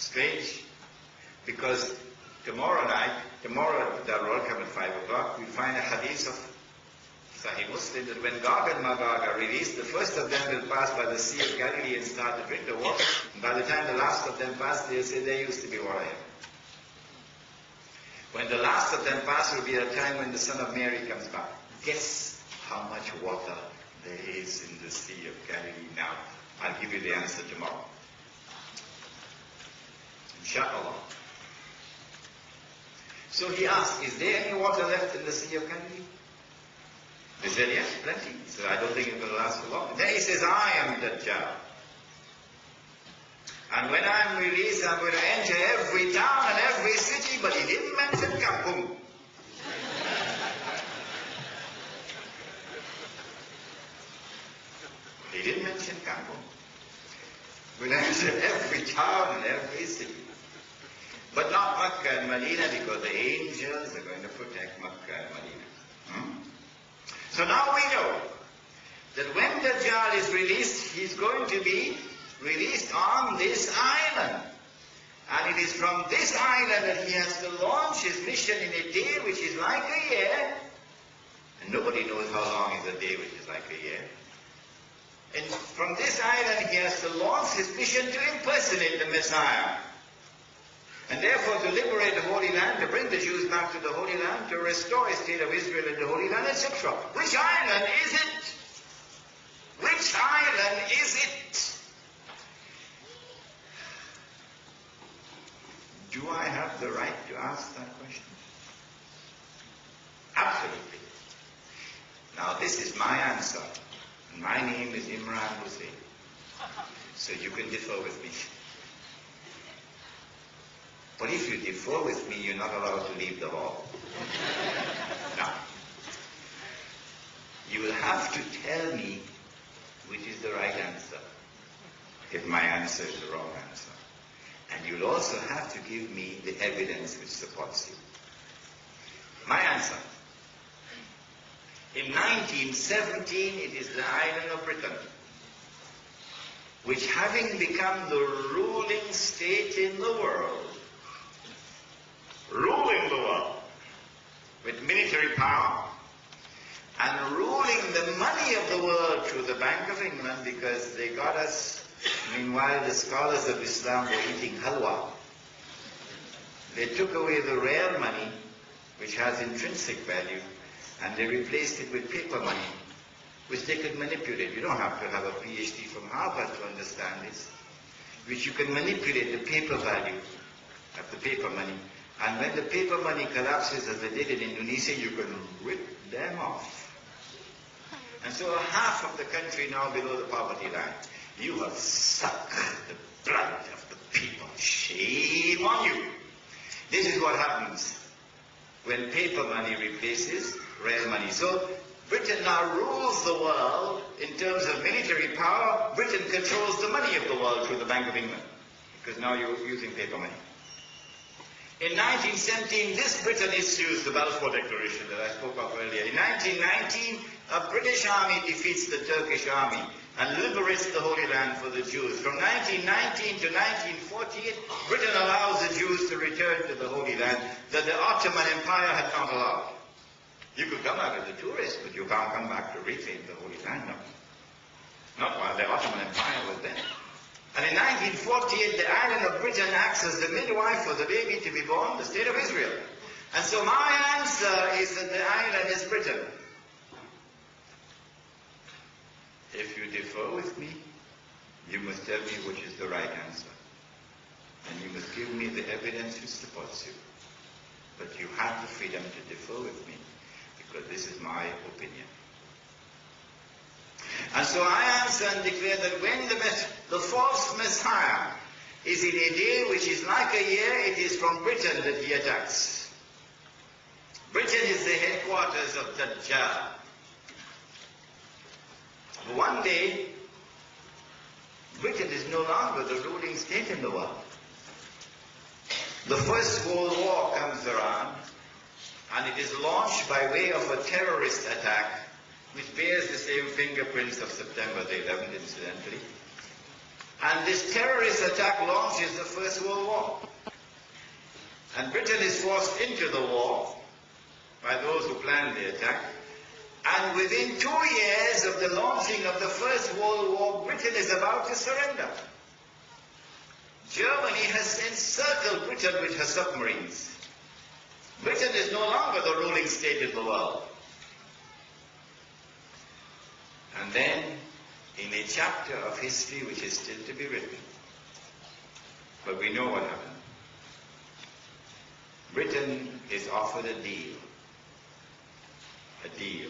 Strange, because tomorrow the World Cup at 5 o'clock, we find a hadith of Sahih Muslim that when Gog and Magog are released, the first of them will pass by the Sea of Galilee and start to drink the water. And by the time the last of them pass, they'll say there used to be water here. When the last of them pass, will be a time when the Son of Mary comes back. Guess how much water there is in the Sea of Galilee now. I'll give you the answer tomorrow. Inshallah. So he asked, is there any water left in the Sea of Galilee? They said, yes, plenty. He said, I don't think it will last for long. Then he says, I am Dajjal. And when I'm released, I'm going to enter every town and every city, but he didn't mention Kampung. He didn't mention Kampung. We'll enter every town and every city. But not Makkah and Medina, because the angels are going to protect Makkah and Medina. So now we know that when Dajjal is released, he's going to be released on this island. And it is from this island that he has to launch his mission in a day which is like a year. And nobody knows how long is a day which is like a year. And from this island he has to launch his mission to impersonate the Messiah. And therefore to liberate the Holy Land, to bring the Jews back to the Holy Land, to restore a state of Israel in the Holy Land, etc. Which island is it? Which island is it? Do I have the right to ask that question? Absolutely. Now this is my answer. And my name is Imran Hosein. So you can differ with me. But if you differ with me, you're not allowed to leave the hall. Now, you will have to tell me which is the right answer, if my answer is the wrong answer. And you'll also have to give me the evidence which supports you. My answer. In 1917, it is the island of Britain, which having become the ruling state in the world, ruling the world with military power and ruling the money of the world through the Bank of England, because they got us, meanwhile the scholars of Islam were eating halwa. They took away the real money, which has intrinsic value, and they replaced it with paper money, which they could manipulate. You don't have to have a PhD from Harvard to understand this, which you can manipulate the paper value of the paper money. And when the paper money collapses, as they did in Indonesia, you can rip them off. And so half of the country now below the poverty line. You have sucked the blood of the people. Shame on you. This is what happens when paper money replaces real money. So Britain now rules the world in terms of military power. Britain controls the money of the world through the Bank of England, because now you're using paper money. In 1917, this Britain issues the Balfour Declaration that I spoke of earlier. In 1919, a British army defeats the Turkish army and liberates the Holy Land for the Jews. From 1919 to 1948, Britain allows the Jews to return to the Holy Land that the Ottoman Empire had not allowed. You could come out as a tourist, but you can't come back to reclaim the Holy Land. No. Not while the Ottoman Empire was there. And in 1948, the island of Britain acts as the midwife for the baby to be born, the state of Israel. And so my answer is that the island is Britain. If you differ with me, you must tell me which is the right answer. And you must give me the evidence which supports you. But you have the freedom to differ with me, because this is my opinion. And so I answer and declare that when the false Messiah is in a day which is like a year, it is from Britain that he attacks. Britain is the headquarters of Dajjal. But one day, Britain is no longer the ruling state in the world. The First World War comes around, and it is launched by way of a terrorist attack which bears the same fingerprints of September the 11th, incidentally. And this terrorist attack launches the First World War. And Britain is forced into the war by those who planned the attack. And within 2 years of the launching of the First World War, Britain is about to surrender. Germany has encircled Britain with her submarines. Britain is no longer the ruling state in the world. And then, in a chapter of history which is still to be written, but we know what happened. Britain is offered a deal. A deal.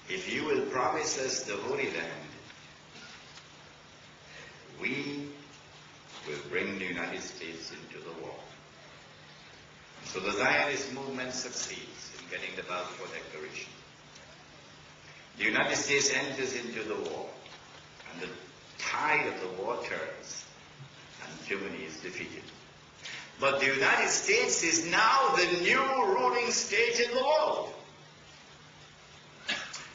If you will promise us the Holy Land, we will bring the United States into the war. So the Zionist movement succeeds in getting the Balfour Declaration. The United States enters into the war, and the tide of the war turns, and Germany is defeated. But the United States is now the new ruling state in the world.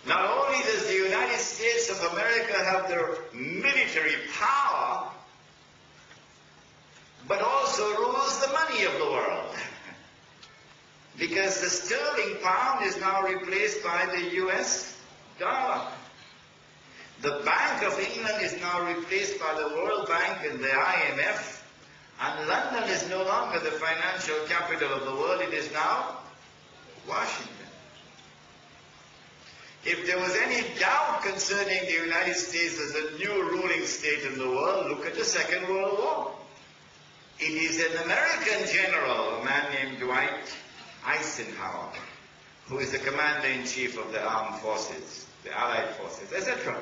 Not only does the United States of America have their military power, but also rules the money of the world. Because the sterling pound is now replaced by the US dollar. The Bank of England is now replaced by the World Bank and the IMF. And London is no longer the financial capital of the world, it is now Washington. If there was any doubt concerning the United States as a new ruling state in the world, look at the Second World War. It is an American general, a man named Dwight Eisenhower, who is the commander-in-chief of the armed forces, the Allied forces, etc.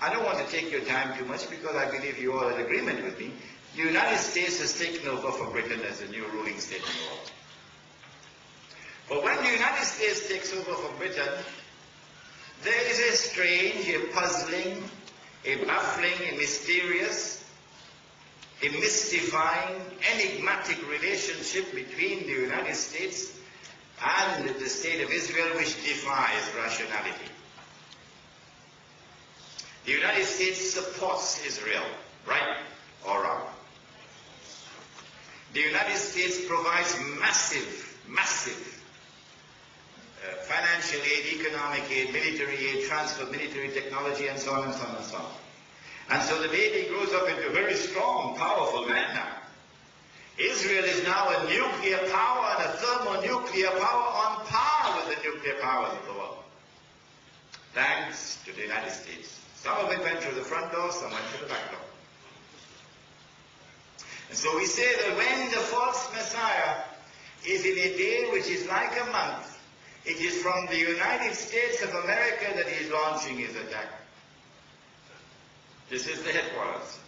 I don't want to take your time too much because I believe you all are in agreement with me. The United States has taken over from Britain as the new ruling state in the world. But when the United States takes over from Britain, there is a strange, a puzzling, a baffling, a mysterious, a mystifying, enigmatic relationship between the United States and the State of Israel which defies rationality. The United States supports Israel, right or wrong. The United States provides massive financial aid, economic aid, military aid, transfer of military technology, and so on and so on and so on. And so the baby grows up into a very strong, powerful man now. Israel is now a nuclear power and a thermonuclear power on par with the nuclear powers of the world. Thanks to the United States. Some of it went through the front door, some went through the back door. And so we say that when the false Messiah is in a day which is like a month, it is from the United States of America that he is launching his attack. This is the headquarters.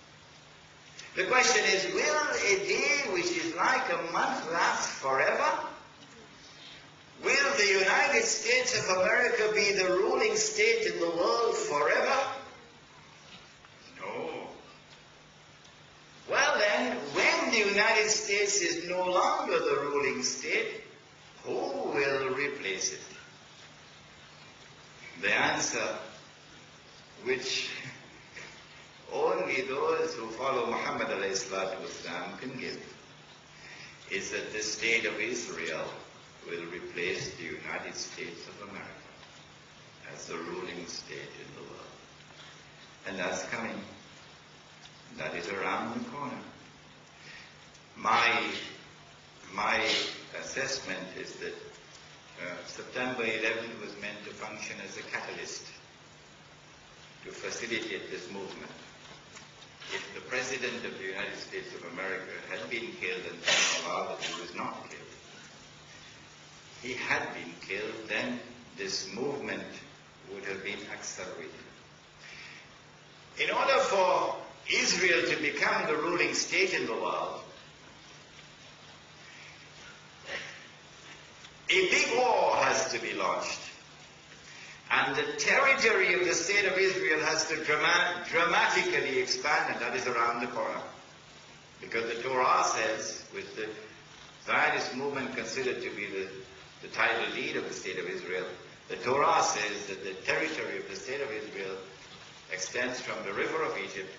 The question is, will a day which is like a month last forever? Will the United States of America be the ruling state in the world forever? No. Well then, when the United States is no longer the ruling state, who will replace it? The answer, which only those who follow Muhammad ﷺ can give, is that the state of Israel will replace the United States of America as the ruling state in the world. And that's coming. That is around the corner. My assessment is that September 11th was meant to function as a catalyst to facilitate this movement. If the President of the United States of America had been killed and thank Allah that he was not killed, he had been killed, then this movement would have been accelerated. In order for Israel to become the ruling state in the world, a big war has to be launched. And the territory of the state of Israel has to dramatically expand, and that is around the corner. Because the Torah says, with the Zionist movement considered to be the title lead of the state of Israel, the Torah says that the territory of the state of Israel extends from the river of Egypt